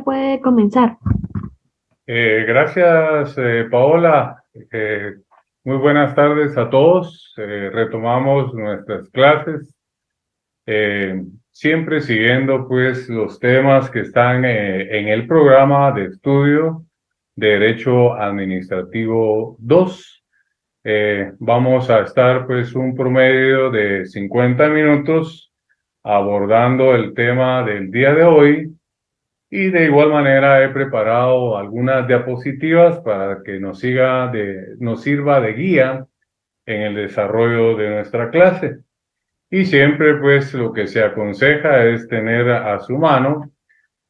puede comenzar. Gracias, Paola. Muy buenas tardes a todos. Retomamos nuestras clases, siempre siguiendo pues los temas que están en el programa de estudio de Derecho Administrativo 2. Vamos a estar pues un promedio de 50 minutos abordando el tema del día de hoy. Y de igual manera he preparado algunas diapositivas para que nos sirva de guía en el desarrollo de nuestra clase. Y siempre pues lo que se aconseja es tener a su mano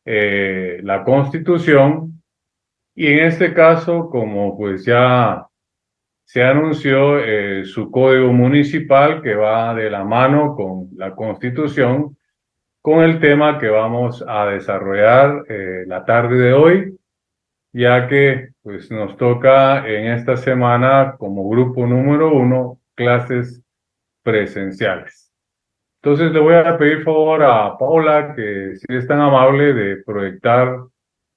la Constitución, y en este caso, como pues ya se anunció, su código municipal, que va de la mano con la Constitución, con el tema que vamos a desarrollar la tarde de hoy, ya que pues nos toca en esta semana como grupo número 1 clases presenciales. Entonces le voy a pedir favor a Paula que si es tan amable de proyectar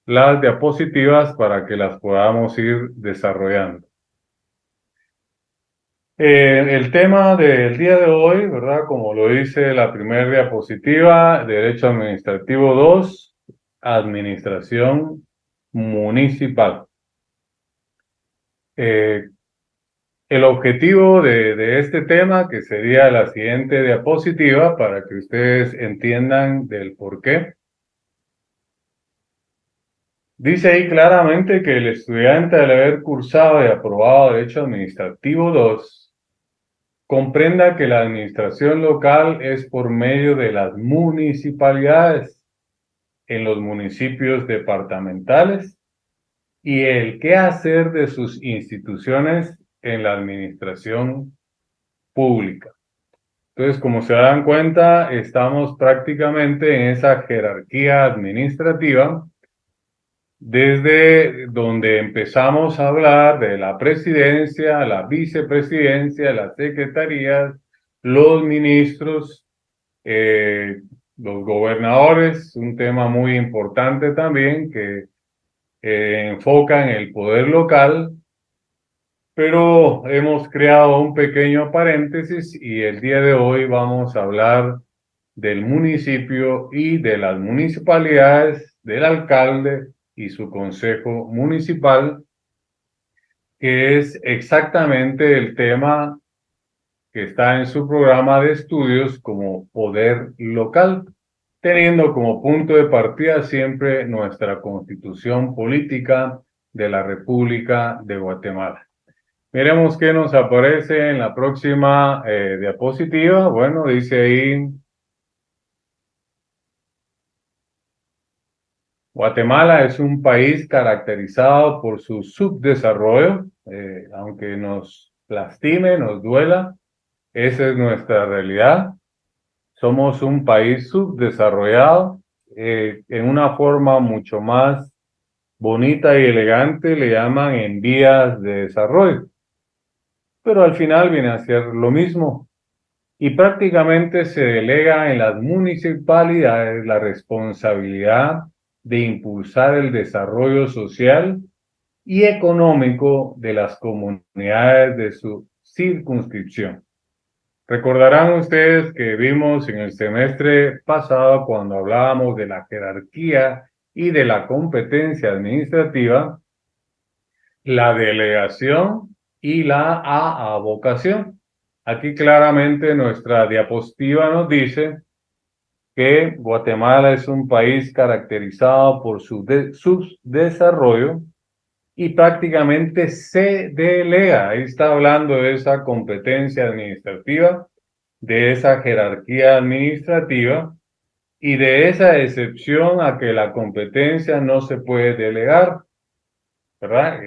las diapositivas para que las podamos ir desarrollando. El tema del día de hoy, ¿verdad? Como lo dice la primera diapositiva, Derecho Administrativo 2, Administración Municipal. Eh, el objetivo de este tema, que sería la siguiente diapositiva, para que ustedes entiendan del por qué. Dice ahí claramente que el estudiante, al haber cursado y aprobado Derecho Administrativo 2, comprenda que la administración local es por medio de las municipalidades en los municipios departamentales y el quehacer de sus instituciones en la administración pública. Entonces, como se dan cuenta, estamos prácticamente en esa jerarquía administrativa desde donde empezamos a hablar de la presidencia, la vicepresidencia, las secretarías, los ministros, los gobernadores, un tema muy importante también que enfoca en el poder local, pero hemos creado un pequeño paréntesis y el día de hoy vamos a hablar del municipio y de las municipalidades, del alcalde y su consejo municipal, que es exactamente el tema que está en su programa de estudios como poder local, teniendo como punto de partida siempre nuestra Constitución Política de la República de Guatemala. Miremos qué nos aparece en la próxima diapositiva. Bueno, dice ahí: Guatemala es un país caracterizado por su subdesarrollo, aunque nos lastime, nos duela, esa es nuestra realidad. Somos un país subdesarrollado, en una forma mucho más bonita y elegante le llaman en vías de desarrollo, pero al final viene a ser lo mismo. Y prácticamente se delega en las municipalidades la responsabilidad de impulsar el desarrollo social y económico de las comunidades de su circunscripción. Recordarán ustedes que vimos en el semestre pasado, cuando hablábamos de la jerarquía y de la competencia administrativa, la delegación y la avocación. Aquí claramente nuestra diapositiva nos dice que Guatemala es un país caracterizado por su desarrollo y prácticamente se delega. Ahí está hablando de esa competencia administrativa, de esa jerarquía administrativa y de esa excepción a que la competencia no se puede delegar, ¿verdad?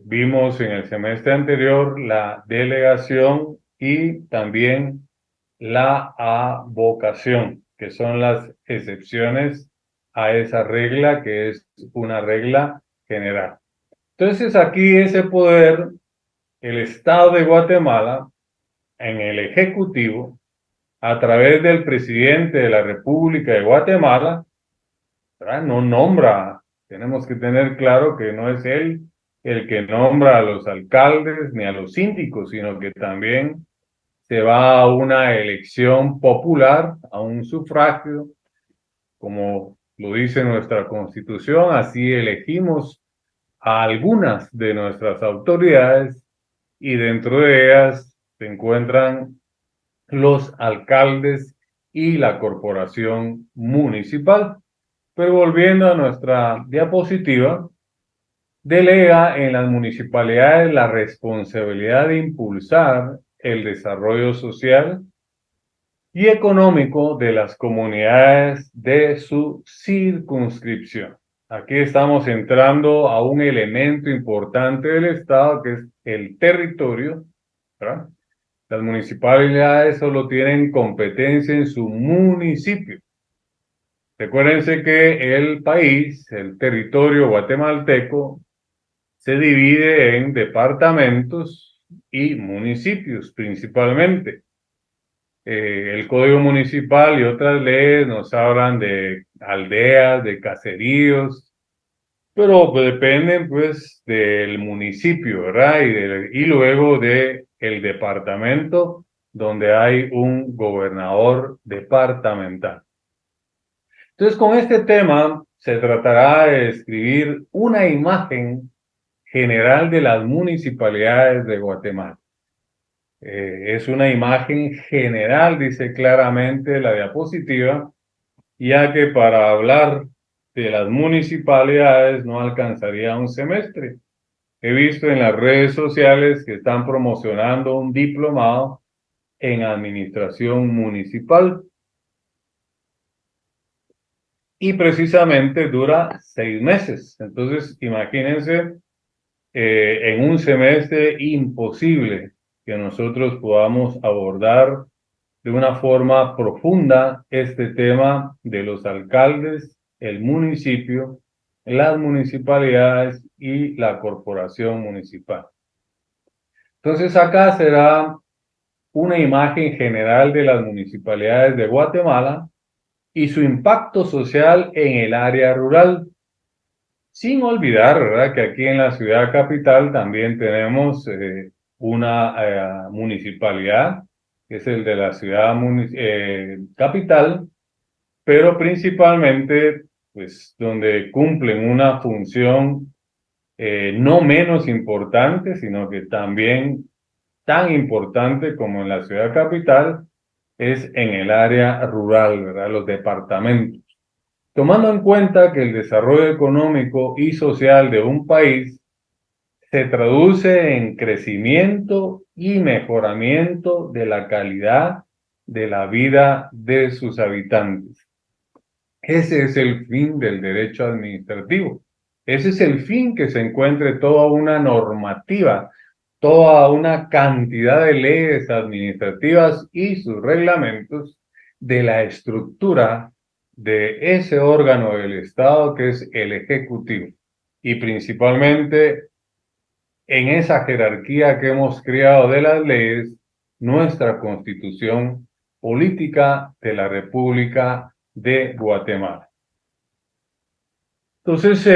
Vimos en el semestre anterior la delegación y también la avocación, que son las excepciones a esa regla, que es una regla general. Entonces aquí ese poder, el Estado de Guatemala, en el Ejecutivo, a través del presidente de la República de Guatemala, ¿verdad? No nombra Tenemos que tener claro que no es él el que nombra a los alcaldes ni a los síndicos, sino que también se va a una elección popular, a un sufragio, como lo dice nuestra Constitución, así elegimos a algunas de nuestras autoridades y dentro de ellas se encuentran los alcaldes y la corporación municipal. Pero volviendo a nuestra diapositiva, delega en las municipalidades la responsabilidad de impulsar el desarrollo social y económico de las comunidades de su circunscripción. Aquí estamos entrando a un elemento importante del Estado que es el territorio, ¿verdad? Las municipalidades solo tienen competencia en su municipio. Recuérdense que el país, el territorio guatemalteco, se divide en departamentos y municipios principalmente. El Código Municipal y otras leyes nos hablan de aldeas, de caseríos, pero pues, dependen pues del municipio, ¿verdad? Y luego de el departamento donde hay un gobernador departamental. Entonces, con este tema se tratará de describir una imagen general de las municipalidades de Guatemala. Es una imagen general, dice claramente la diapositiva, ya que para hablar de las municipalidades no alcanzaría un semestre. He visto en las redes sociales que están promocionando un diplomado en administración municipal y precisamente dura 6 meses. Entonces, imagínense, en un semestre imposible que nosotros podamos abordar de una forma profunda este tema de los alcaldes, el municipio, las municipalidades y la corporación municipal. Entonces acá será una imagen general de las municipalidades de Guatemala y su impacto social en el área rural. Sin olvidar, ¿verdad?, que aquí en la ciudad capital también tenemos una municipalidad, que es el de la ciudad capital, pero principalmente, pues, donde cumplen una función no menos importante, sino que también tan importante como en la ciudad capital, es en el área rural, ¿verdad?, los departamentos. Tomando en cuenta que el desarrollo económico y social de un país se traduce en crecimiento y mejoramiento de la calidad de la vida de sus habitantes. Ese es el fin del derecho administrativo. Ese es el fin, que se encuentre toda una normativa, toda una cantidad de leyes administrativas y sus reglamentos de la estructura de ese órgano del Estado que es el Ejecutivo. Y principalmente en esa jerarquía que hemos creado de las leyes, nuestra Constitución Política de la República de Guatemala. Entonces,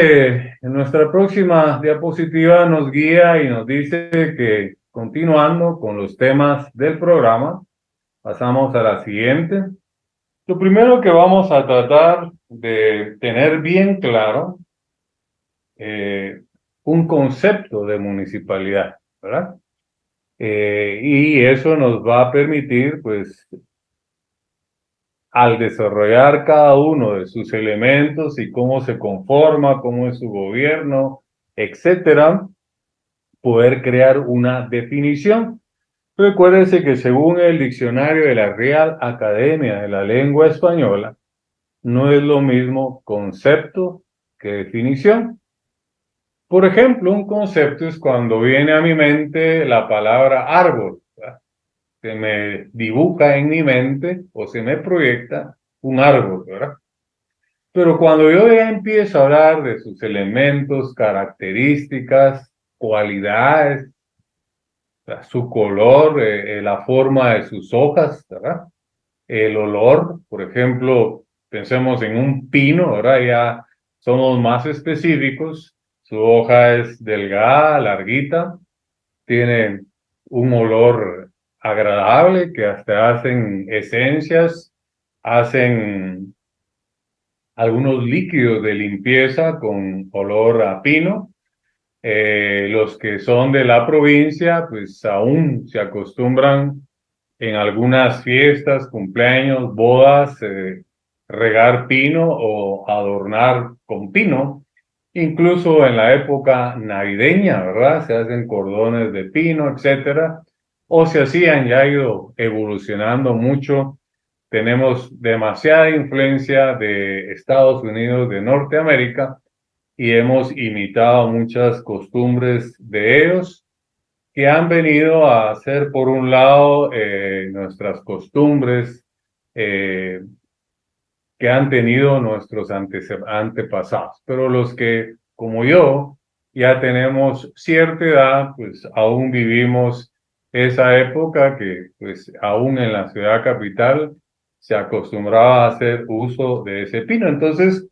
en nuestra próxima diapositiva nos guía y nos dice que, continuando con los temas del programa, pasamos a la siguiente. Lo primero que vamos a tratar de tener bien claro, un concepto de municipalidad, ¿verdad? Y eso nos va a permitir, pues, al desarrollar cada uno de sus elementos y cómo se conforma, cómo es su gobierno, etcétera, poder crear una definición. Recuérdense que según el diccionario de la Real Academia de la Lengua Española, no es lo mismo concepto que definición. Por ejemplo, un concepto es cuando viene a mi mente la palabra árbol, ¿verdad? Se me dibuja en mi mente o se me proyecta un árbol, ¿verdad? Pero cuando yo ya empiezo a hablar de sus elementos, características, cualidades, ¿verdad?, su color, la forma de sus hojas, ¿verdad?, el olor, por ejemplo, pensemos en un pino, ¿verdad? Ya somos más específicos. Su hoja es delgada, larguita, tiene un olor agradable que hasta hacen esencias, hacen algunos líquidos de limpieza con olor a pino. Los que son de la provincia, pues aún se acostumbran en algunas fiestas, cumpleaños, bodas, regar pino o adornar con pino. Incluso en la época navideña, ¿verdad? Se hacen cordones de pino, etcétera. O se hacían, ya ha ido evolucionando mucho. Tenemos demasiada influencia de Estados Unidos, de Norteamérica, y hemos imitado muchas costumbres de ellos que han venido a hacer, por un lado, nuestras costumbres eh, que han tenido nuestros antepasados. Pero los que, como yo, ya tenemos cierta edad, pues aún vivimos esa época que, pues aún en la ciudad capital, se acostumbraba a hacer uso de ese pino. Entonces,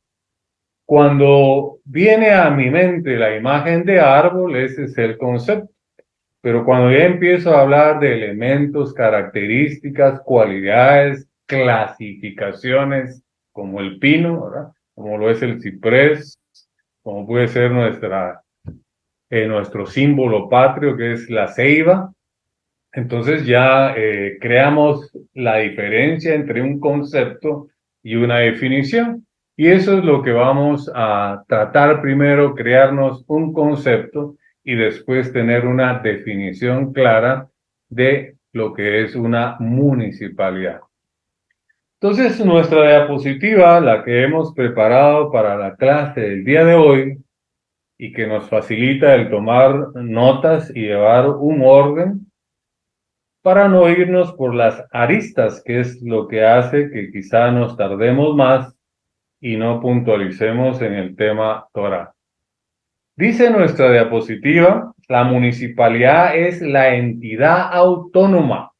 cuando viene a mi mente la imagen de árbol, ese es el concepto. Pero cuando ya empiezo a hablar de elementos, características, cualidades, clasificaciones, como el pino, ¿verdad? Como lo es el ciprés, como puede ser nuestro símbolo patrio, que es la ceiba, entonces ya creamos la diferencia entre un concepto y una definición. Y eso es lo que vamos a tratar primero, crearnos un concepto y después tener una definición clara de lo que es una municipalidad. Entonces, nuestra diapositiva, la que hemos preparado para la clase del día de hoy y que nos facilita el tomar notas y llevar un orden, para no irnos por las aristas, que es lo que hace que quizá nos tardemos más y no puntualicemos en el tema Torah. Dice nuestra diapositiva, la municipalidad es la entidad autónoma.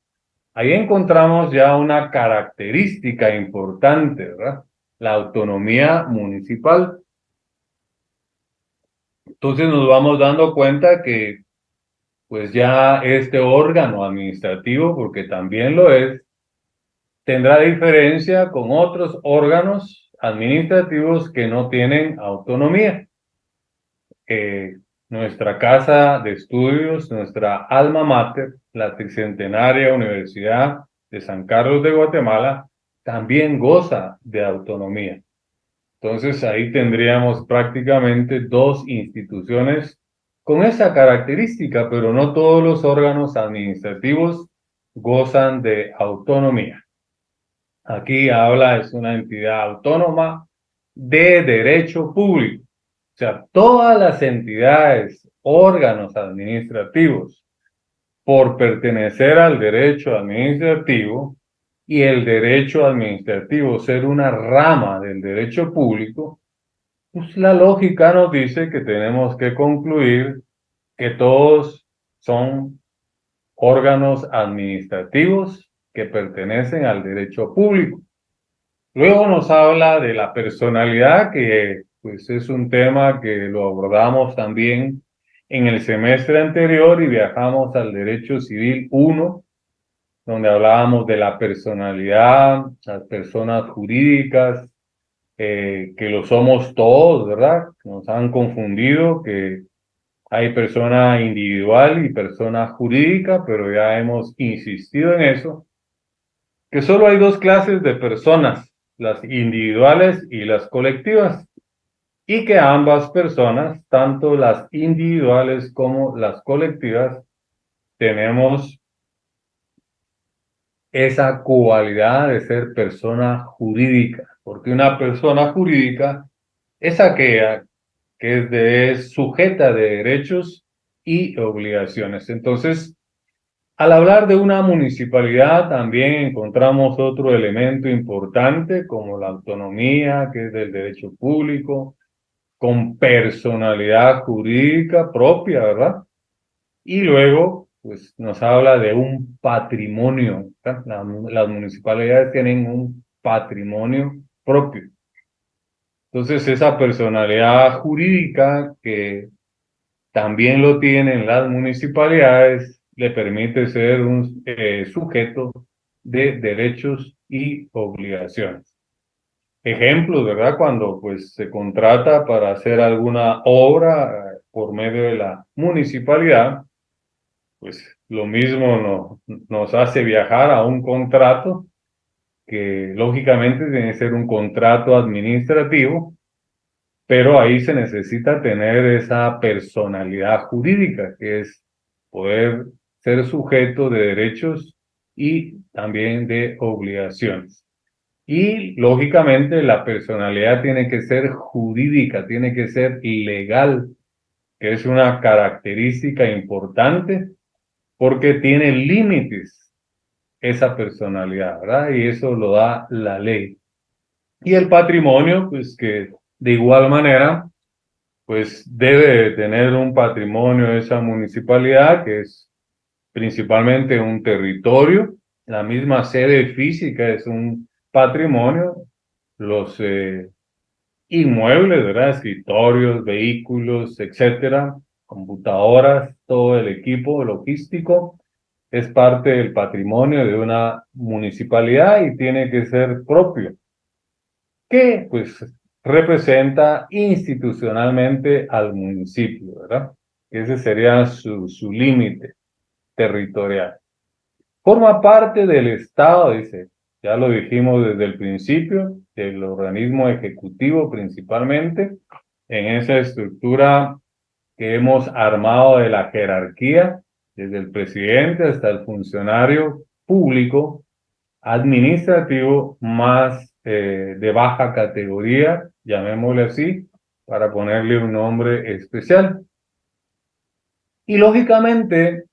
Ahí encontramos ya una característica importante, ¿verdad? La autonomía municipal. Entonces nos vamos dando cuenta que pues ya este órgano administrativo, porque también lo es, tendrá diferencia con otros órganos administrativos que no tienen autonomía. Nuestra casa de estudios, nuestra alma mater, la tricentenaria Universidad de San Carlos de Guatemala, también goza de autonomía. Entonces ahí tendríamos prácticamente dos instituciones con esa característica, pero no todos los órganos administrativos gozan de autonomía. Aquí habla, es una entidad autónoma de derecho público. O sea, todas las entidades, órganos administrativos, por pertenecer al derecho administrativo y el derecho administrativo ser una rama del derecho público, pues la lógica nos dice que tenemos que concluir que todos son órganos administrativos que pertenecen al derecho público. Luego nos habla de la personalidad, que pues es un tema que lo abordamos también en el semestre anterior y viajamos al Derecho Civil 1, donde hablábamos de la personalidad, las personas jurídicas, que lo somos todos, ¿verdad? Nos han confundido que hay persona individual y persona jurídica, pero ya hemos insistido en eso, que solo hay dos clases de personas, las individuales y las colectivas, y que ambas personas, tanto las individuales como las colectivas, tenemos esa cualidad de ser persona jurídica, porque una persona jurídica es aquella que es sujeta de derechos y obligaciones. Entonces, al hablar de una municipalidad, también encontramos otro elemento importante como la autonomía, que es del derecho público, con personalidad jurídica propia, ¿verdad? Y luego, pues nos habla de un patrimonio, las municipalidades tienen un patrimonio propio. Entonces, esa personalidad jurídica que también lo tienen las municipalidades le permite ser un sujeto de derechos y obligaciones. Ejemplos, ¿verdad? Cuando pues se contrata para hacer alguna obra por medio de la municipalidad, pues lo mismo nos hace viajar a un contrato que lógicamente tiene que ser un contrato administrativo, pero ahí se necesita tener esa personalidad jurídica, que es poder ser sujeto de derechos y también de obligaciones. Y lógicamente la personalidad tiene que ser jurídica, tiene que ser legal, que es una característica importante porque tiene límites esa personalidad, ¿verdad? Y eso lo da la ley. Y el patrimonio, pues que de igual manera, pues debe de tener un patrimonio esa municipalidad, que es principalmente un territorio. La misma sede física es un patrimonio. Los inmuebles, ¿verdad? Escritorios, vehículos, etcétera, computadoras, todo el equipo logístico es parte del patrimonio de una municipalidad y tiene que ser propio, que pues representa institucionalmente al municipio, ¿verdad? Ese sería su límite territorial. Forma parte del Estado, dice, ya lo dijimos desde el principio, del organismo ejecutivo principalmente, en esa estructura que hemos armado de la jerarquía, desde el presidente hasta el funcionario público, administrativo, más de baja categoría, llamémosle así, para ponerle un nombre especial. Y lógicamente,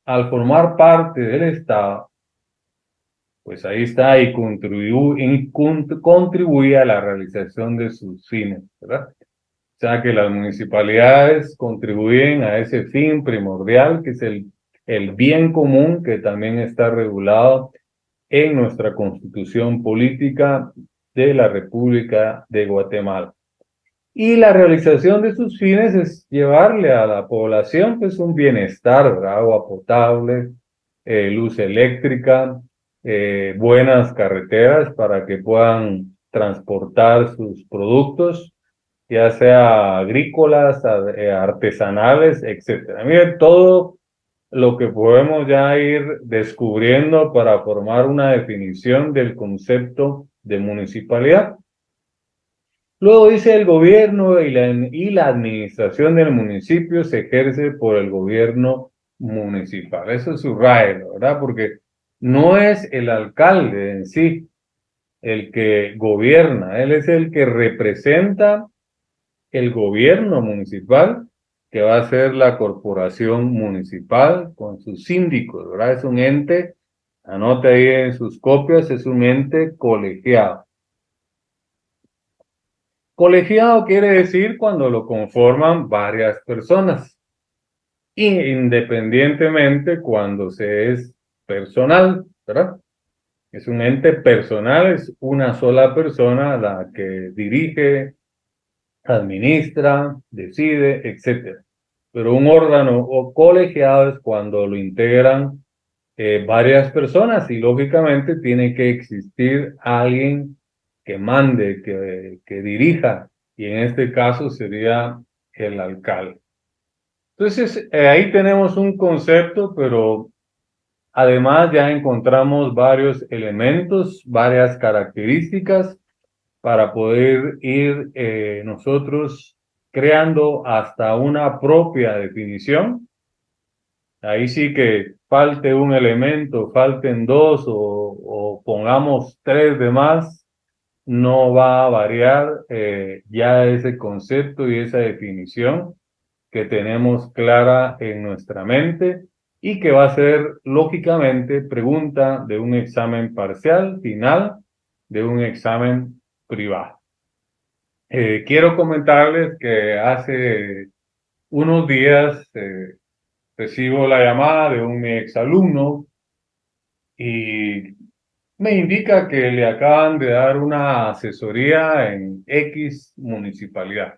al formar parte del Estado, pues ahí está y contribuye a la realización de sus fines, ¿verdad? O sea que las municipalidades contribuyen a ese fin primordial, que es el bien común, que también está regulado en nuestra Constitución Política de la República de Guatemala. Y la realización de sus fines es llevarle a la población pues un bienestar, ¿verdad? Agua potable, luz eléctrica, buenas carreteras para que puedan transportar sus productos, ya sea agrícolas, artesanales, etcétera. Miren, todo lo que podemos ya ir descubriendo para formar una definición del concepto de municipalidad. Luego dice el gobierno y la administración del municipio se ejerce por el gobierno municipal. Eso es subrayado, ¿verdad? Porque no es el alcalde en sí el que gobierna, él es el que representa el gobierno municipal, que va a ser la corporación municipal con sus síndicos, ¿verdad? Es un ente, anote ahí en sus copias, es un ente colegiado. Colegiado quiere decir cuando lo conforman varias personas, independientemente cuando se es personal, ¿verdad? Es un ente personal, es una sola persona la que dirige, administra, decide, etcétera. Pero un órgano o colegiado es cuando lo integran varias personas y lógicamente tiene que existir alguien que mande, que dirija, y en este caso sería el alcalde. Entonces, ahí tenemos un concepto, pero además ya encontramos varios elementos, varias características para poder ir nosotros creando hasta una propia definición. Ahí sí que falte un elemento, falten dos o pongamos tres de más, no va a variar ya ese concepto y esa definición que tenemos clara en nuestra mente y que va a ser lógicamente pregunta de un examen parcial, final, de un examen privado. Quiero comentarles que hace unos días recibo la llamada de un exalumno y me indica que le acaban de dar una asesoría en X municipalidad.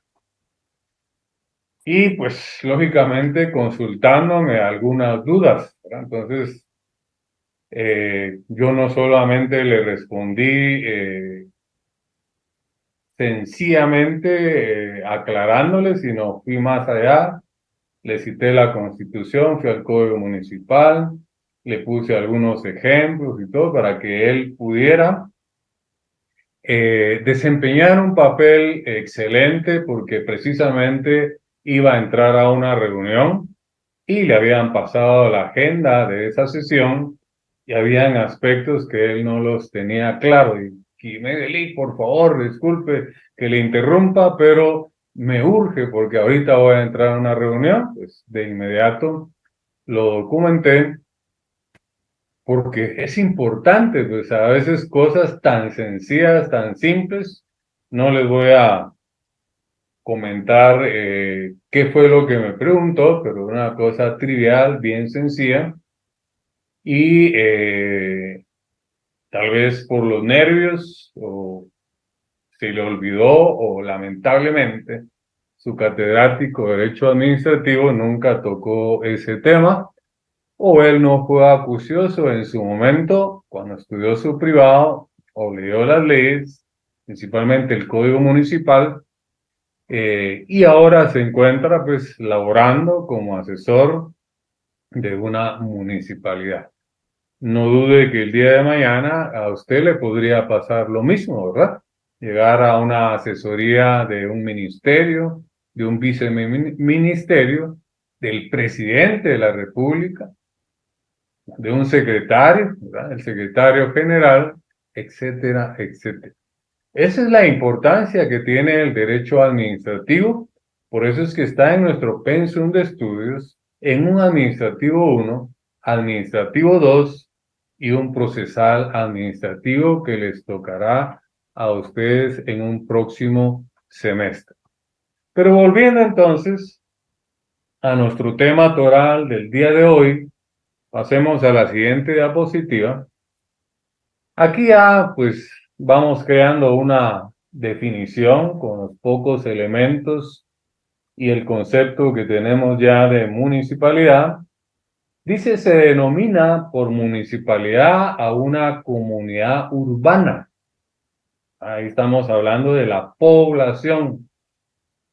Y pues lógicamente consultándome algunas dudas, ¿verdad? Entonces, yo no solamente le respondí sencillamente aclarándole, sino fui más allá, le cité la Constitución, fui al Código Municipal, le puse algunos ejemplos y todo para que él pudiera desempeñar un papel excelente porque precisamente iba a entrar a una reunión y le habían pasado la agenda de esa sesión y habían aspectos que él no los tenía claro. Y Medellín, por favor, disculpe que le interrumpa, pero me urge porque ahorita voy a entrar a una reunión, pues de inmediato lo documenté porque es importante, pues a veces cosas tan sencillas, tan simples, no les voy a comentar qué fue lo que me preguntó, pero una cosa trivial, bien sencilla, y tal vez por los nervios o se le olvidó o lamentablemente su catedrático de Derecho Administrativo nunca tocó ese tema o él no fue acucioso en su momento cuando estudió su privado o leyó las leyes, principalmente el Código Municipal, y ahora se encuentra pues laborando como asesor de una municipalidad. No dude que el día de mañana a usted le podría pasar lo mismo, ¿verdad? Llegar a una asesoría de un ministerio, de un viceministerio, del presidente de la República, de un secretario, ¿verdad? El secretario general, etcétera, etcétera. Esa es la importancia que tiene el derecho administrativo, por eso es que está en nuestro pensum de estudios en un administrativo 1, administrativo 2 y un procesal administrativo que les tocará a ustedes en un próximo semestre. Pero volviendo entonces a nuestro tema toral del día de hoy, pasemos a la siguiente diapositiva. Aquí ya pues vamos creando una definición con los pocos elementos y el concepto que tenemos ya de municipalidad. Dice, se denomina por municipalidad a una comunidad urbana. Ahí estamos hablando de la población.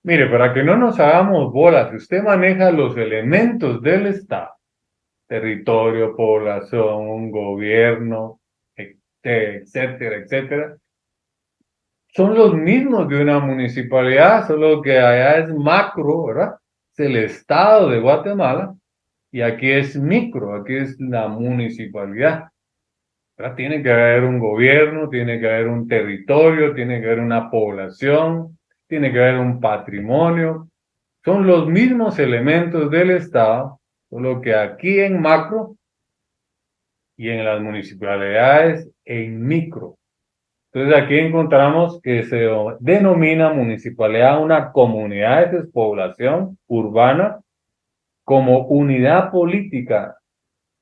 Mire, para que no nos hagamos bolas, si usted maneja los elementos del Estado, territorio, población, gobierno, etcétera, etcétera, son los mismos de una municipalidad, solo que allá es macro, ¿verdad? Es el estado de Guatemala y aquí es micro, aquí es la municipalidad, ¿verdad? Tiene que haber un gobierno, tiene que haber un territorio, tiene que haber una población, tiene que haber un patrimonio. Son los mismos elementos del estado, solo que aquí en macro y en las municipalidades en micro. Entonces aquí encontramos que se denomina municipalidad una comunidad de población urbana como unidad política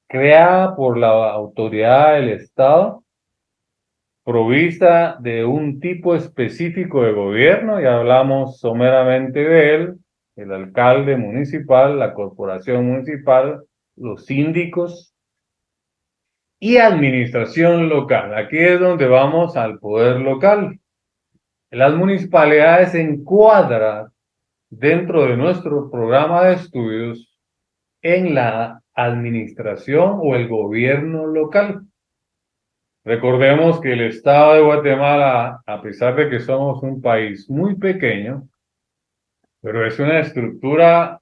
creada por la autoridad del Estado, provista de un tipo específico de gobierno, y hablamos someramente de él, el alcalde municipal, la corporación municipal, los síndicos y administración local. Aquí es donde vamos al poder local. Las municipalidades se encuadran dentro de nuestro programa de estudios en la administración o el gobierno local. Recordemos que el Estado de Guatemala, a pesar de que somos un país muy pequeño, pero es una estructura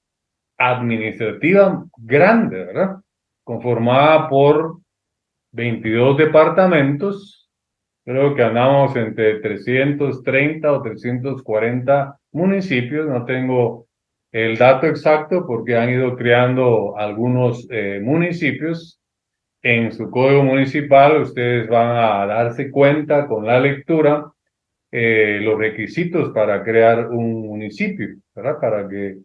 administrativa grande, ¿verdad? Conformada por 22 departamentos. Creo que andamos entre 330 o 340 municipios, no tengo el dato exacto porque han ido creando algunos municipios. En su código municipal ustedes van a darse cuenta con la lectura los requisitos para crear un municipio, ¿verdad? Para que,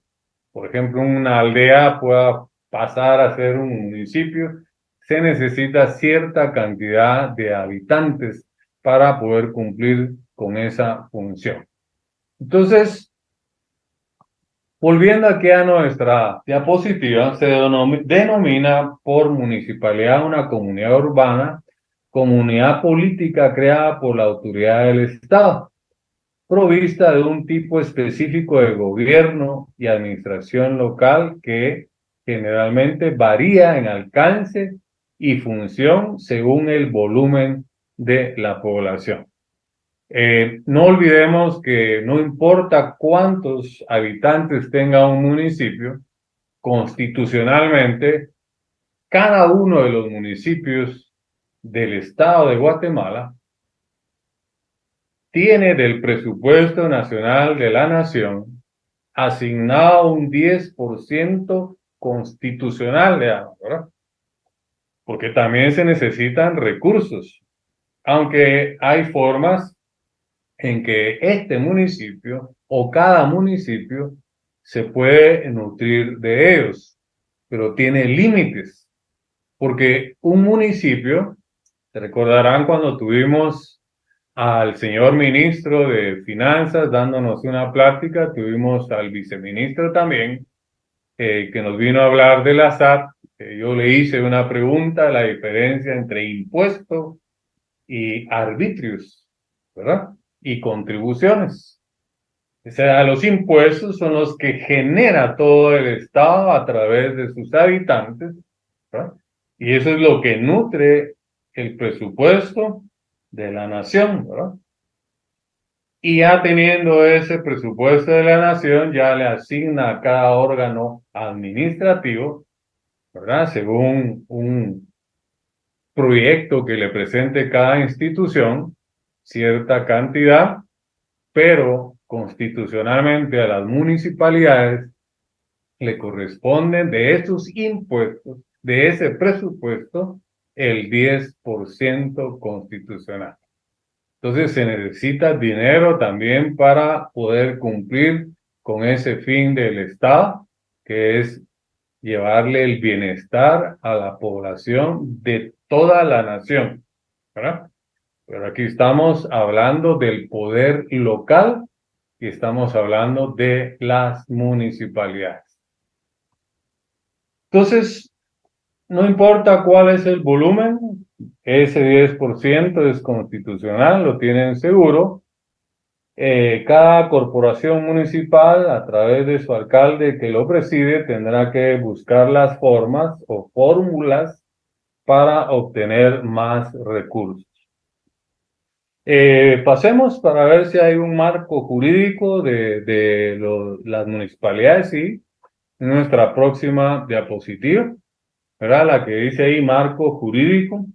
por ejemplo, una aldea pueda pasar a ser un municipio, se necesita cierta cantidad de habitantes para poder cumplir con esa función. Entonces, volviendo aquí a nuestra diapositiva, se denomina por municipalidad una comunidad urbana, comunidad política creada por la autoridad del Estado, provista de un tipo específico de gobierno y administración local que generalmente varía en alcance y función según el volumen de la población. No olvidemos que no importa cuántos habitantes tenga un municipio, constitucionalmente, cada uno de los municipios del estado de Guatemala tiene del presupuesto nacional de la nación asignado un 10% constitucional, ¿verdad? Porque también se necesitan recursos, aunque hay formas en que este municipio o cada municipio se puede nutrir de ellos, pero tiene límites, porque un municipio, te recordarán cuando tuvimos al señor ministro de Finanzas dándonos una plática, tuvimos al viceministro también, que nos vino a hablar de la SAT. Yo le hice una pregunta, la diferencia entre impuesto y arbitrios, ¿verdad? Y contribuciones. O sea, los impuestos son los que genera todo el Estado a través de sus habitantes, ¿verdad? Y eso es lo que nutre el presupuesto de la nación, ¿verdad? Y ya teniendo ese presupuesto de la nación, ya le asigna a cada órgano administrativo, ¿verdad? Según un proyecto que le presente cada institución, cierta cantidad, pero constitucionalmente a las municipalidades le corresponden de esos impuestos, de ese presupuesto, el 10% constitucional. Entonces se necesita dinero también para poder cumplir con ese fin del Estado, que es llevarle el bienestar a la población de toda la nación, ¿verdad? Pero aquí estamos hablando del poder local y estamos hablando de las municipalidades. Entonces, no importa cuál es el volumen, ese 10% es constitucional, lo tienen seguro. Cada corporación municipal, a través de su alcalde que lo preside, tendrá que buscar las formas o fórmulas para obtener más recursos. Pasemos para ver si hay un marco jurídico de las municipalidades, sí, en nuestra próxima diapositiva, ¿verdad? La que dice ahí marco jurídico.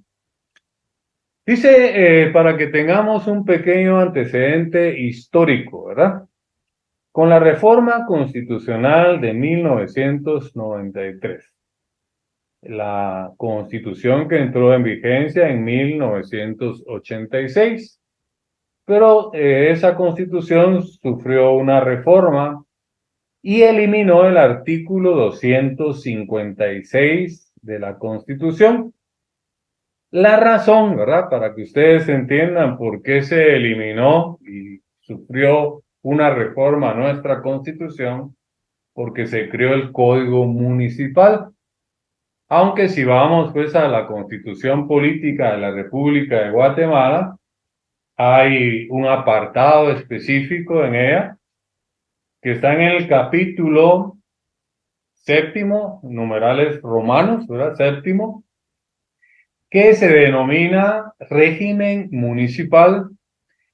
Dice, para que tengamos un pequeño antecedente histórico, ¿verdad? Con la reforma constitucional de 1993, la constitución que entró en vigencia en 1986, pero esa constitución sufrió una reforma y eliminó el artículo 256 de la Constitución. La razón, ¿verdad? Para que ustedes entiendan por qué se eliminó y sufrió una reforma a nuestra Constitución, porque se creó el Código Municipal. Aunque si vamos pues a la Constitución Política de la República de Guatemala, hay un apartado específico en ella que está en el capítulo séptimo, numerales romanos, ¿verdad? Séptimo, que se denomina régimen municipal,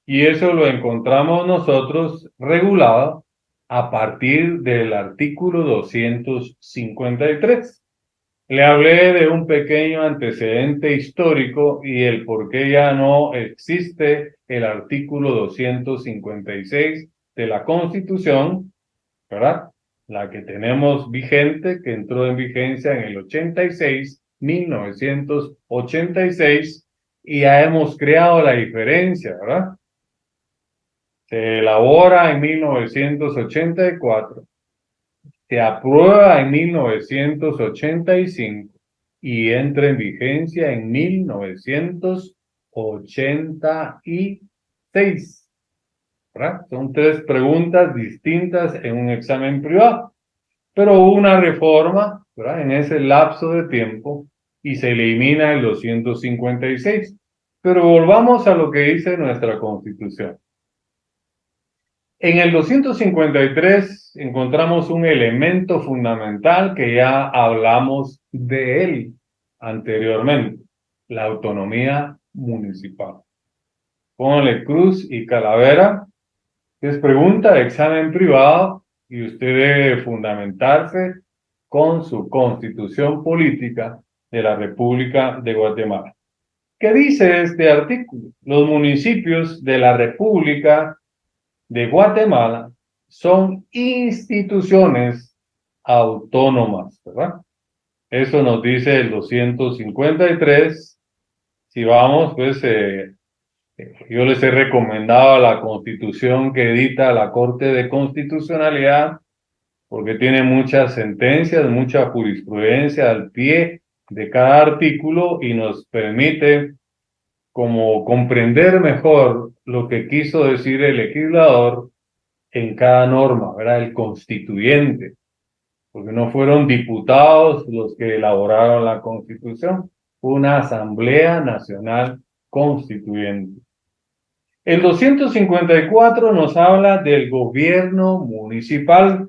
y eso lo encontramos nosotros regulado a partir del artículo 253. Le hablé de un pequeño antecedente histórico y el por qué ya no existe el artículo 256 de la Constitución, ¿verdad? La que tenemos vigente, que entró en vigencia en el 1986, y ya hemos creado la diferencia, ¿verdad? Se elabora en 1984, se aprueba en 1985 y entra en vigencia en 1986. ¿Verdad? Son tres preguntas distintas en un examen privado, pero hubo una reforma, ¿verdad?, en ese lapso de tiempo y se elimina el 256. Pero volvamos a lo que dice nuestra Constitución. En el 253 encontramos un elemento fundamental que ya hablamos de él anteriormente, la autonomía municipal. Póngale cruz y calavera, que es pregunta de examen privado y usted debe fundamentarse con su Constitución Política de la República de Guatemala. ¿Qué dice este artículo? Los municipios de la República de Guatemala son instituciones autónomas, ¿verdad? Eso nos dice el 253. Si vamos, pues yo les he recomendado la Constitución que edita la Corte de Constitucionalidad, porque tiene muchas sentencias, mucha jurisprudencia al pie de cada artículo y nos permite como comprender mejor lo que quiso decir el legislador en cada norma, ¿verdad? El constituyente, porque no fueron diputados los que elaboraron la Constitución, fue una Asamblea Nacional Constituyente. El 254 nos habla del gobierno municipal.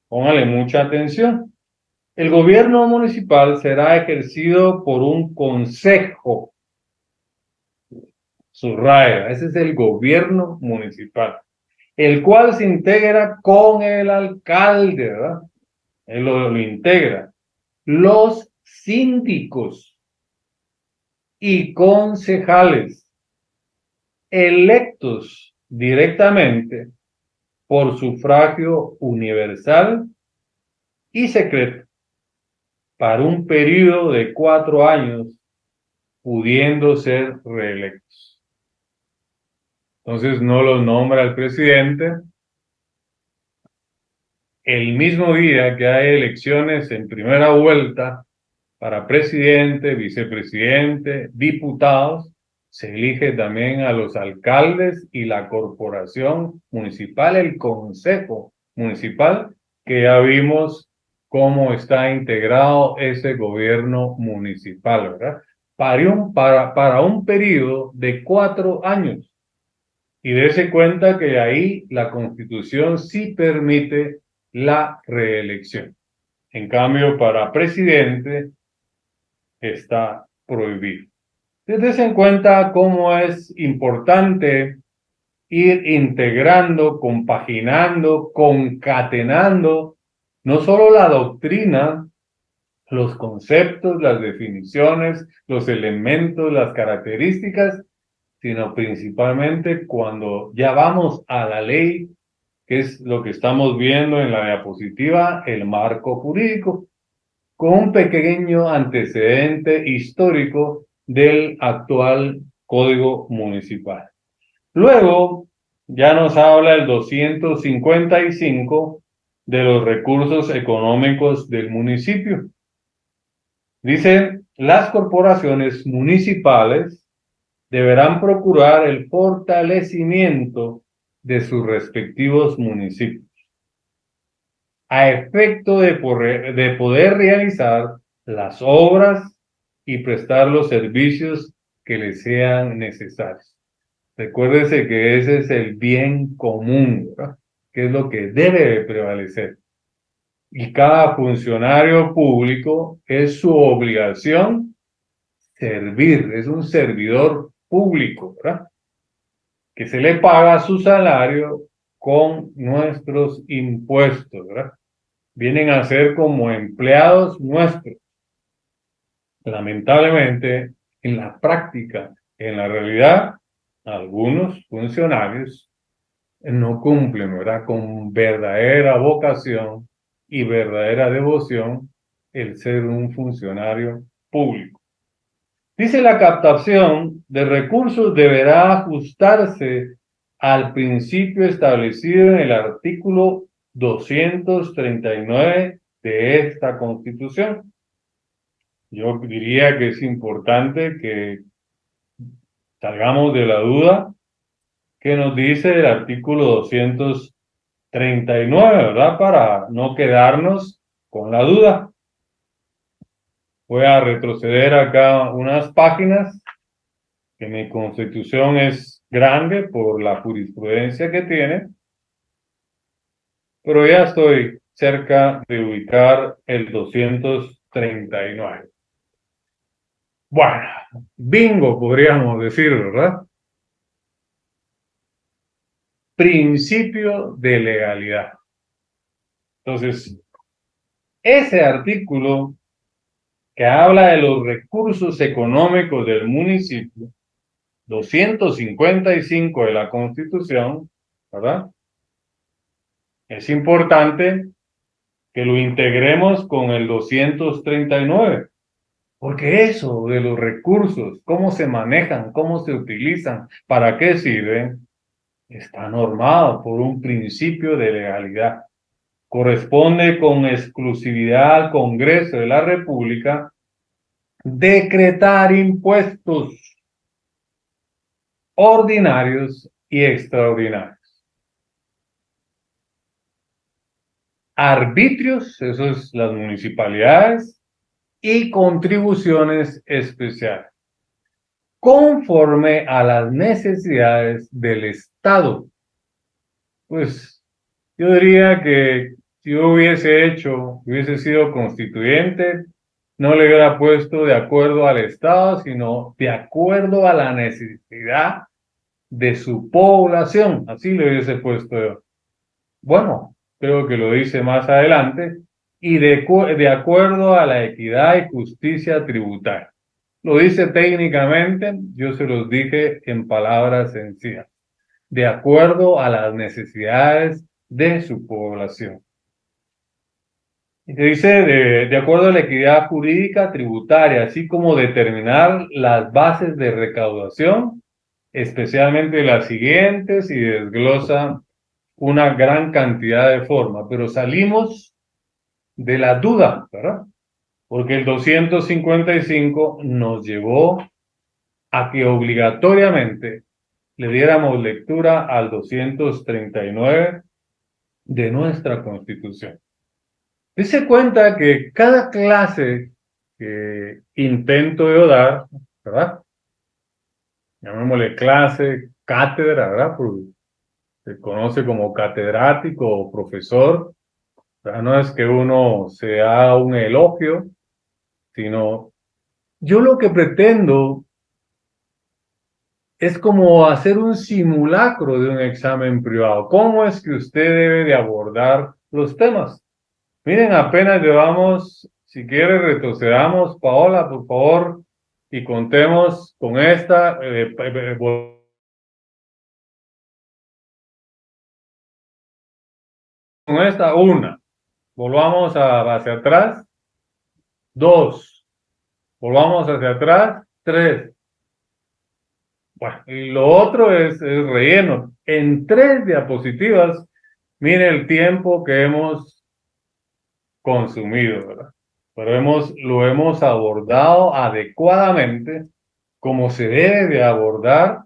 Póngale mucha atención. El gobierno municipal será ejercido por un consejo. Subraya, ese es el gobierno municipal, el cual se integra con el alcalde, ¿verdad? Él lo integra. Los síndicos y concejales electos directamente por sufragio universal y secreto para un periodo de 4 años, pudiendo ser reelectos. Entonces no los nombra el presidente. El mismo día que hay elecciones en primera vuelta para presidente, vicepresidente, diputados, se elige también a los alcaldes y la corporación municipal, el consejo municipal, que ya vimos cómo está integrado ese gobierno municipal, ¿verdad? Para un periodo de 4 años. Y dése cuenta que ahí la Constitución sí permite la reelección. En cambio, para presidente está prohibido. Entonces, en cuenta cómo es importante ir integrando, compaginando, concatenando, no solo la doctrina, los conceptos, las definiciones, los elementos, las características, sino principalmente cuando ya vamos a la ley, que es lo que estamos viendo en la diapositiva, el marco jurídico, con un pequeño antecedente histórico del actual Código Municipal. Luego, ya nos habla el 255 de los recursos económicos del municipio. Dice, las corporaciones municipales deberán procurar el fortalecimiento de sus respectivos municipios, a efecto de poder realizar las obras y prestar los servicios que les sean necesarios. Recuérdese que ese es el bien común, ¿verdad?, que es lo que debe de prevalecer. Y cada funcionario público es su obligación servir, es un servidor público, ¿verdad?, que se le paga su salario con nuestros impuestos, ¿verdad? Vienen a ser como empleados nuestros. Lamentablemente, en la práctica, en la realidad, algunos funcionarios no cumplen, ¿verdad?, con verdadera vocación y verdadera devoción el ser un funcionario público. Dice, la captación de recursos deberá ajustarse al principio establecido en el artículo 239 de esta Constitución. yo diría que es importante que salgamos de la duda que nos dice el artículo 239, ¿verdad? Para no quedarnos con la duda. Voy a retroceder acá unas páginas, que mi Constitución es grande por la jurisprudencia que tiene, pero ya estoy cerca de ubicar el 239. Bueno, bingo podríamos decir, ¿verdad? Principio de legalidad. Entonces, ese artículo que habla de los recursos económicos del municipio, 255 de la Constitución, ¿verdad? Es importante que lo integremos con el 239, porque eso de los recursos, cómo se manejan, cómo se utilizan, para qué sirven, está normado por un principio de legalidad. Corresponde con exclusividad al Congreso de la República decretar impuestos ordinarios y extraordinarios. Arbitrios, eso es las municipalidades, y contribuciones especiales, conforme a las necesidades del Estado. Pues yo diría que si yo hubiese sido constituyente, no le hubiera puesto de acuerdo al Estado, sino de acuerdo a la necesidad de su población. Así le hubiese puesto yo. Bueno, creo que lo dice más adelante, y de acuerdo a la equidad y justicia tributaria. Lo dice técnicamente, yo se los dije en palabras sencillas, de acuerdo a las necesidades de su población. Y se dice de acuerdo a la equidad jurídica tributaria, así como determinar las bases de recaudación, especialmente las siguientes, y desglosa una gran cantidad de formas, pero salimos de la duda, ¿verdad? Porque el 255 nos llevó a que obligatoriamente le diéramos lectura al 239 de nuestra Constitución. Dice cuenta que cada clase que intento yo dar, ¿verdad? Llamémosle clase, cátedra, ¿verdad? Porque se conoce como catedrático o profesor. O sea, no es que uno se haga un elogio, sino yo lo que pretendo es como hacer un simulacro de un examen privado. ¿Cómo es que usted debe de abordar los temas? Miren, apenas llevamos, si quiere retrocedamos, Paola, por favor, y contemos con una. Volvamos hacia atrás, dos. Volvamos hacia atrás, tres. Bueno, y lo otro es relleno. En 3 diapositivas, mire el tiempo que hemos consumido, ¿verdad? Pero lo hemos abordado adecuadamente, como se debe de abordar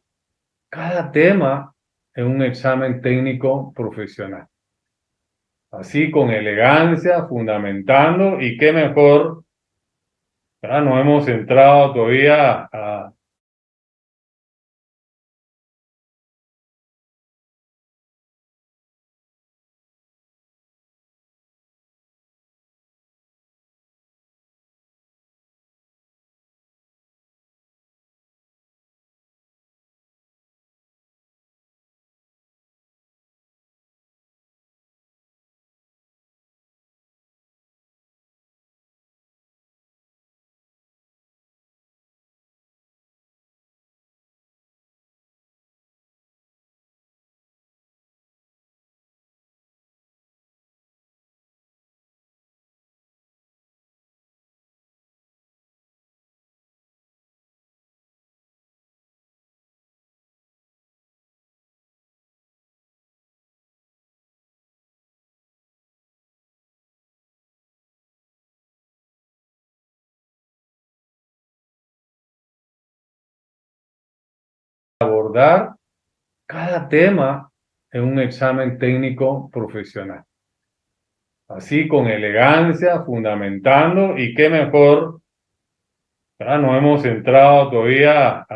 cada tema en un examen técnico profesional. Así, con elegancia, fundamentando, y qué mejor, ¿verdad? No hemos entrado todavía a abordar cada tema en un examen técnico profesional. Así con elegancia, fundamentando, y qué mejor, ¿verdad? No hemos entrado todavía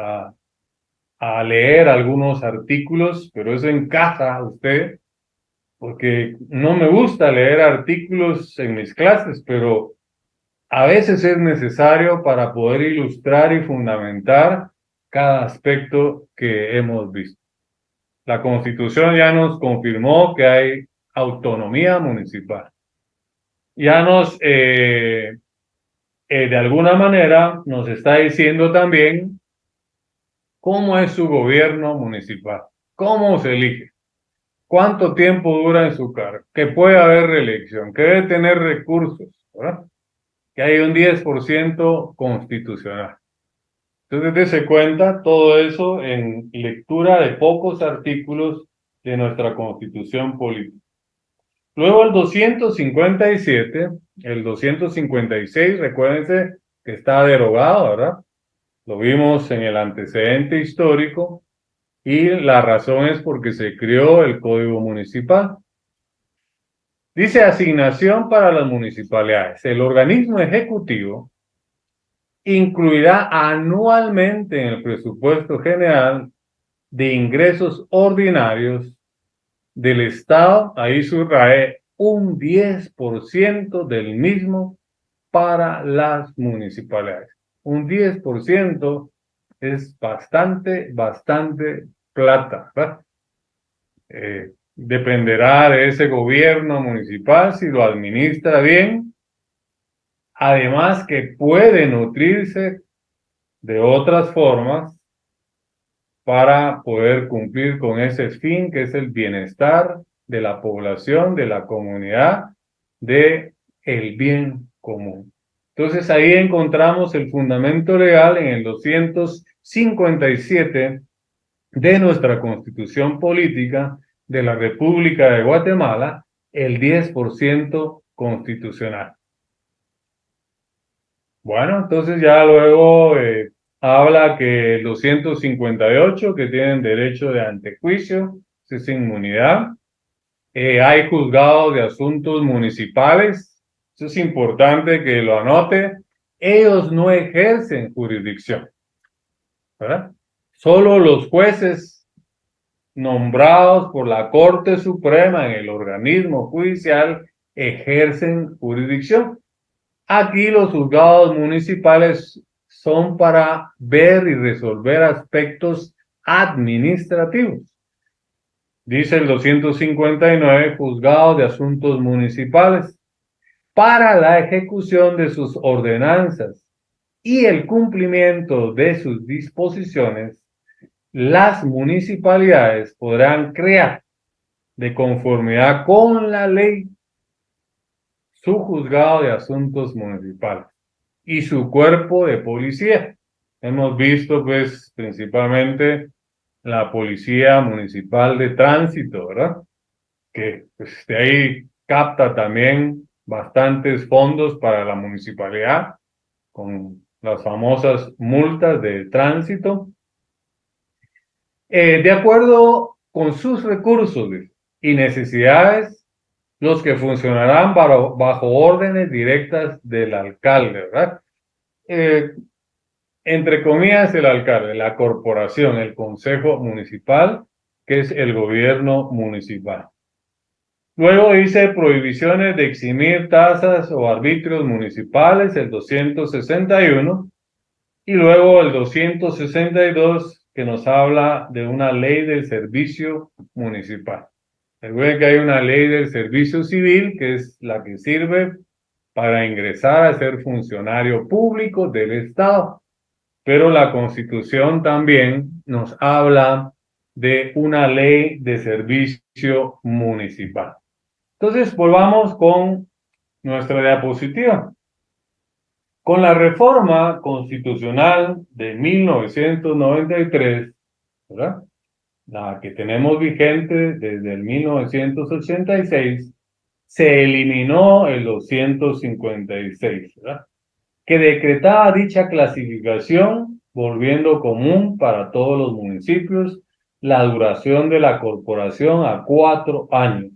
a leer algunos artículos, pero eso encaja a usted, porque no me gusta leer artículos en mis clases, pero a veces es necesario para poder ilustrar y fundamentar cada aspecto que hemos visto. La Constitución ya nos confirmó que hay autonomía municipal. Ya de alguna manera, nos está diciendo también cómo es su gobierno municipal, cómo se elige, cuánto tiempo dura en su cargo, que puede haber reelección, que debe tener recursos, ¿verdad? Que hay un 10% constitucional. Entonces, dése cuenta todo eso en lectura de pocos artículos de nuestra Constitución política. Luego el 257, el 256, recuérdense que está derogado, ¿verdad? Lo vimos en el antecedente histórico y la razón es porque se creó el Código Municipal. Dice asignación para las municipalidades. El organismo ejecutivo incluirá anualmente en el presupuesto general de ingresos ordinarios del Estado, ahí subrayé, un 10% del mismo para las municipalidades. Un 10% es bastante plata, ¿verdad? Dependerá de ese gobierno municipal si lo administra bien. Además que puede nutrirse de otras formas para poder cumplir con ese fin que es el bienestar de la población, de la comunidad, de el bien común. Entonces ahí encontramos el fundamento legal en el 257 de nuestra Constitución Política de la República de Guatemala, el 10% constitucional. Bueno, entonces ya luego habla que los 258 que tienen derecho de antejuicio, es inmunidad. Hay juzgados de asuntos municipales, eso es importante que lo anote. Ellos no ejercen jurisdicción, ¿verdad? Solo los jueces nombrados por la Corte Suprema en el organismo judicial ejercen jurisdicción. Aquí los juzgados municipales son para ver y resolver aspectos administrativos. Dice el 259, juzgados de asuntos municipales, para la ejecución de sus ordenanzas y el cumplimiento de sus disposiciones, las municipalidades podrán crear, de conformidad con la ley, su juzgado de asuntos municipales y su cuerpo de policía. Hemos visto, pues, principalmente la Policía Municipal de Tránsito, ¿verdad? Que pues, de ahí capta también bastantes fondos para la municipalidad con las famosas multas de tránsito. De acuerdo con sus recursos y necesidades, los que funcionarán bajo órdenes directas del alcalde, ¿verdad? Entre comillas, el alcalde, la corporación, el consejo municipal, que es el gobierno municipal. Luego dice prohibiciones de eximir tasas o arbitrios municipales, el 261, y luego el 262, que nos habla de una ley del servicio municipal. Recuerden que hay una ley del servicio civil, que es la que sirve para ingresar a ser funcionario público del Estado. Pero la Constitución también nos habla de una ley de servicio municipal. Entonces, volvamos con nuestra diapositiva. Con la reforma constitucional de 1993, ¿verdad? La que tenemos vigente desde el 1986, se eliminó el 256, ¿verdad? Que decretaba dicha clasificación volviendo común para todos los municipios la duración de la corporación a 4 años.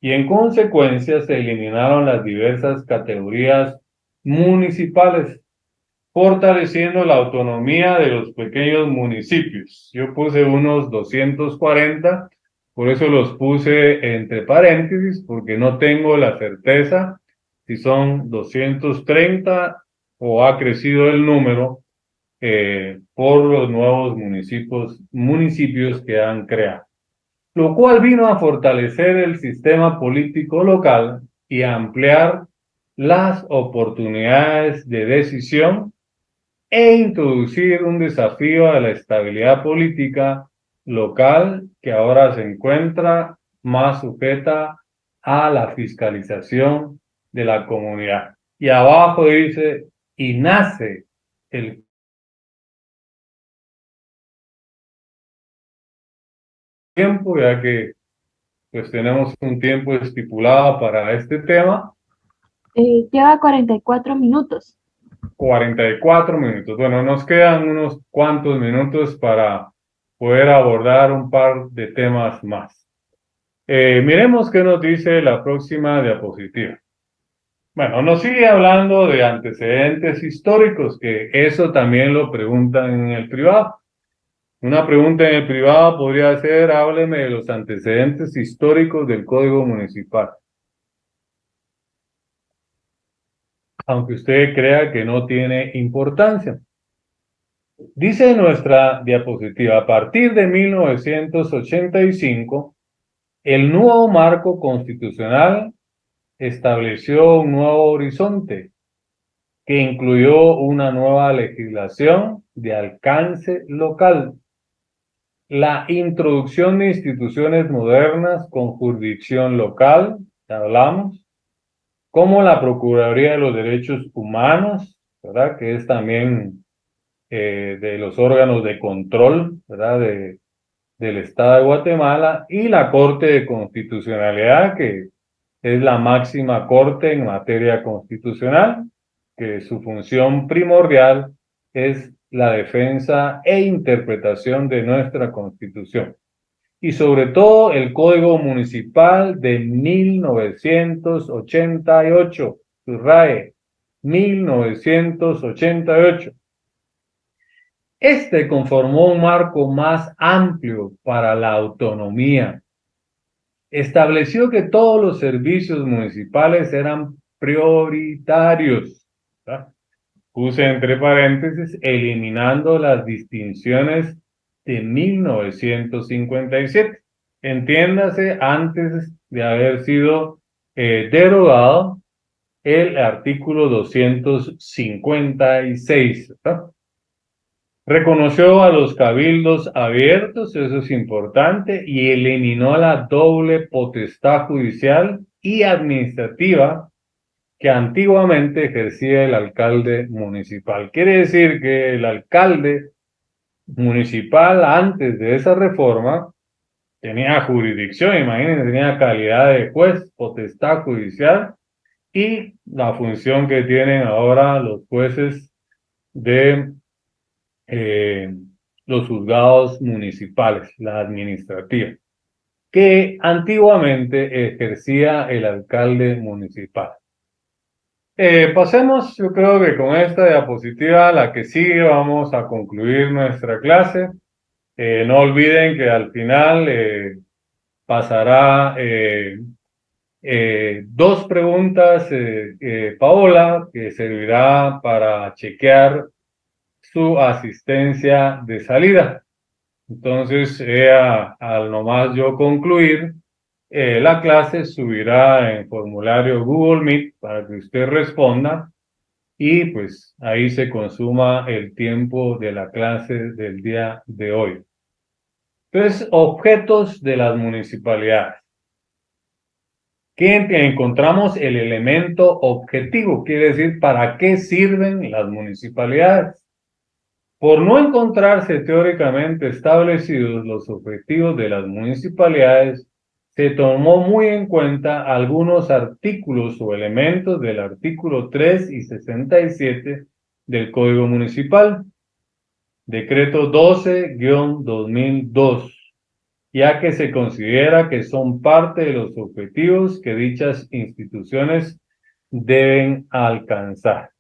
Y en consecuencia se eliminaron las diversas categorías municipales, fortaleciendo la autonomía de los pequeños municipios. Yo puse unos 240, por eso los puse entre paréntesis, porque no tengo la certeza si son 230 o ha crecido el número por los nuevos municipios que han creado, lo cual vino a fortalecer el sistema político local y a ampliar las oportunidades de decisión e introducir un desafío a la estabilidad política local que ahora se encuentra más sujeta a la fiscalización de la comunidad. Y abajo dice, y nace el tiempo, ya que pues tenemos un tiempo estipulado para este tema. Lleva 44 minutos. 44 minutos. Bueno, nos quedan unos cuantos minutos para poder abordar un par de temas más. Miremos qué nos dice la próxima diapositiva. Bueno, nos sigue hablando de antecedentes históricos, que eso también lo preguntan en el privado. Una pregunta en el privado podría ser, hábleme de los antecedentes históricos del Código Municipal. Aunque usted crea que no tiene importancia. Dice nuestra diapositiva, a partir de 1985, el nuevo marco constitucional estableció un nuevo horizonte que incluyó una nueva legislación de alcance local, la introducción de instituciones modernas con jurisdicción local, ya hablamos, como la Procuraduría de los Derechos Humanos, ¿verdad? Que es también de los órganos de control, ¿verdad? Del Estado de Guatemala, y la Corte de Constitucionalidad, que es la máxima corte en materia constitucional, que su función primordial es la defensa e interpretación de nuestra Constitución. Y sobre todo el Código Municipal de 1988, subraye, 1988. Este conformó un marco más amplio para la autonomía. Estableció que todos los servicios municipales eran prioritarios. ¿Verdad? Puse entre paréntesis, eliminando las distinciones de 1957. Entiéndase, antes de haber sido derogado el artículo 256. ¿Verdad? Reconoció a los cabildos abiertos, eso es importante, y eliminó la doble potestad judicial y administrativa que antiguamente ejercía el alcalde municipal. Quiere decir que el alcalde municipal antes de esa reforma tenía jurisdicción, imagínense, tenía calidad de juez, potestad judicial y la función que tienen ahora los jueces de los juzgados municipales, la administrativa, que antiguamente ejercía el alcalde municipal. Pasemos, yo creo que con esta diapositiva, la que sigue, vamos a concluir nuestra clase. No olviden que al final pasará 2 preguntas, Paola, que servirá para chequear su asistencia de salida. Entonces, al nomás yo concluir la clase, subirá en formulario Google Meet para que usted responda y pues ahí se consuma el tiempo de la clase del día de hoy. Entonces, objetos de las municipalidades. Que encontramos el elemento objetivo, quiere decir para qué sirven las municipalidades. Por no encontrarse teóricamente establecidos los objetivos de las municipalidades, se tomó muy en cuenta algunos artículos o elementos del artículo 3 y 67 del Código Municipal. Decreto 12-2002, ya que se considera que son parte de los objetivos que dichas instituciones deben alcanzar.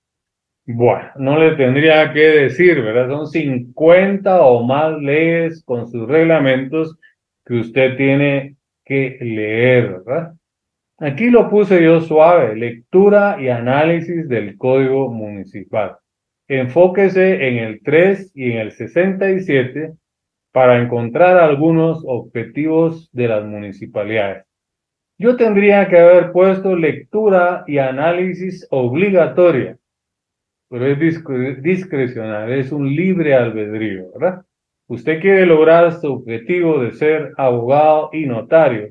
Bueno, no le tendría que decir, ¿verdad? Son 50 o más leyes con sus reglamentos que usted tiene que leer, ¿verdad? Aquí lo puse yo suave, lectura y análisis del Código Municipal. Enfóquese en el 3 y en el 67 para encontrar algunos objetivos de las municipalidades. Yo tendría que haber puesto lectura y análisis obligatoria, pero es discrecional, es un libre albedrío, ¿verdad? Usted quiere lograr su objetivo de ser abogado y notario,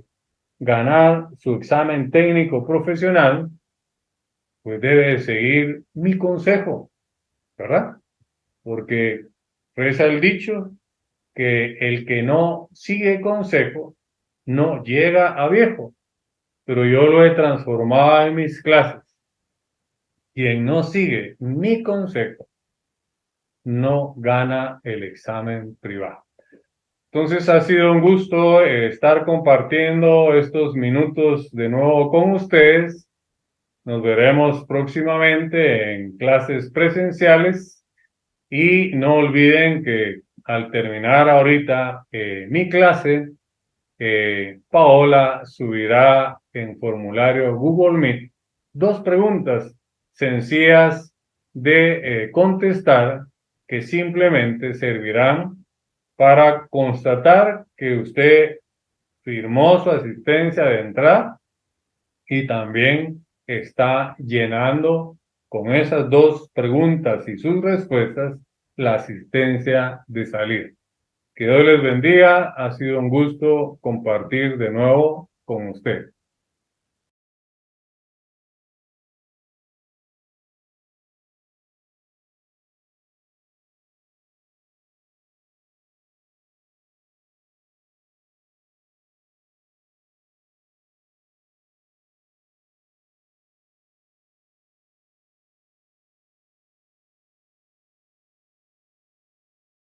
ganar su examen técnico profesional, pues debe seguir mi consejo, ¿verdad? Porque reza el dicho que el que no sigue consejo no llega a viejo, pero yo lo he transformado en mis clases. Quien no sigue mi consejo no gana el examen privado. Entonces ha sido un gusto estar compartiendo estos minutos de nuevo con ustedes. Nos veremos próximamente en clases presenciales y no olviden que al terminar ahorita mi clase, Paola subirá en formulario Google Meet 2 preguntas sencillas de contestar que simplemente servirán para constatar que usted firmó su asistencia de entrada y también está llenando con esas 2 preguntas y sus respuestas la asistencia de salida. Que Dios les bendiga. Ha sido un gusto compartir de nuevo con usted.